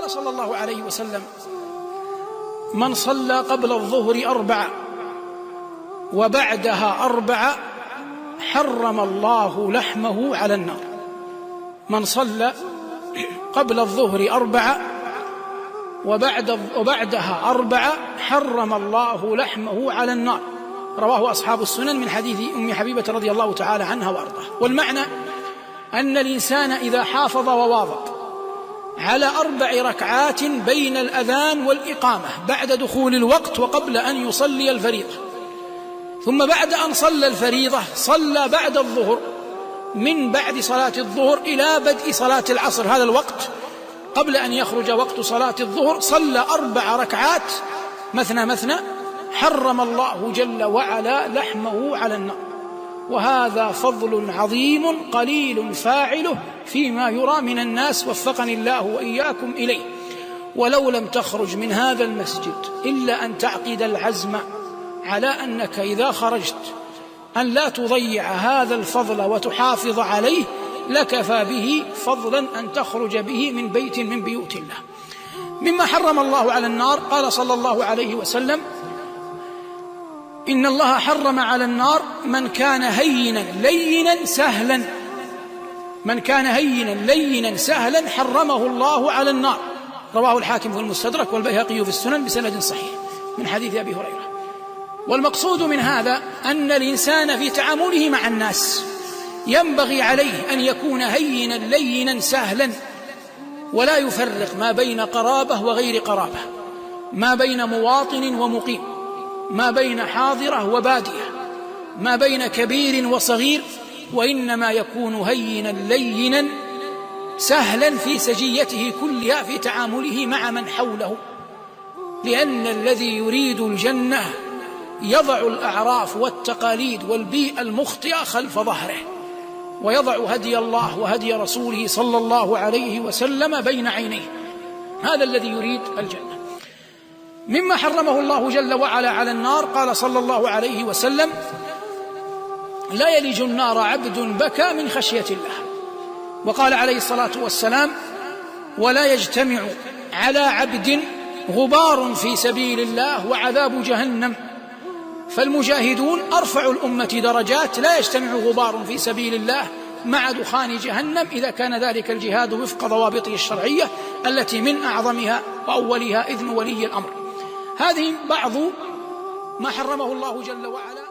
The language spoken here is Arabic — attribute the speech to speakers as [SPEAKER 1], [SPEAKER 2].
[SPEAKER 1] قال صلى الله عليه وسلم: من صلى قبل الظهر 4 وبعدها 4 حرم الله لحمه على النار. من صلى قبل الظهر 4 وبعدها 4 حرم الله لحمه على النار. رواه أصحاب السنن من حديث أم حبيبة رضي الله تعالى عنها وأرضاها. والمعنى أن الإنسان إذا حافظ وواظب على 4 ركعات بين الأذان والإقامة بعد دخول الوقت وقبل أن يصلي الفريضة، ثم بعد أن صلى الفريضة صلى بعد الظهر من بعد صلاة الظهر إلى بدء صلاة العصر، هذا الوقت قبل أن يخرج وقت صلاة الظهر، صلى 4 ركعات مثنى، حرم الله جل وعلا لحمه على النار. وهذا فضل عظيم قليل فاعله فيما يرى من الناس، وفقني الله وإياكم إليه. ولو لم تخرج من هذا المسجد إلا أن تعقد العزم على أنك إذا خرجت أن لا تضيع هذا الفضل وتحافظ عليه، لكفى به فضلا أن تخرج به من بيت من بيوت الله. مما حرم الله على النار قال صلى الله عليه وسلم: إن الله حرم على النار من كان هينا لينا سهلا. من كان هينا لينا سهلا حرمه الله على النار. رواه الحاكم في المستدرك والبيهقي في السنن بسند صحيح من حديث أبي هريرة. والمقصود من هذا أن الإنسان في تعامله مع الناس ينبغي عليه أن يكون هينا لينا سهلا، ولا يفرق ما بين قرابة وغير قرابة، ما بين مواطن ومقيم، ما بين حاضرة وبادية، ما بين كبير وصغير، وإنما يكون هينا لينا سهلا في سجيته كلها في تعامله مع من حوله، لأن الذي يريد الجنة يضع الأعراف والتقاليد والبيئة المخطئة خلف ظهره، ويضع هدي الله وهدي رسوله صلى الله عليه وسلم بين عينيه. هذا الذي يريد الجنة. مما حرمه الله جل وعلا على النار قال صلى الله عليه وسلم: لا يلج النار عبد بكى من خشية الله. وقال عليه الصلاة والسلام: ولا يجتمع على عبد غبار في سبيل الله وعذاب جهنم. فالمجاهدون أرفع الأمة درجات، لا يجتمع غبار في سبيل الله مع دخان جهنم إذا كان ذلك الجهاد وفق ضوابطه الشرعية التي من أعظمها وأولها إذن ولي الأمر. هذه بعض ما حرمه الله جل وعلا.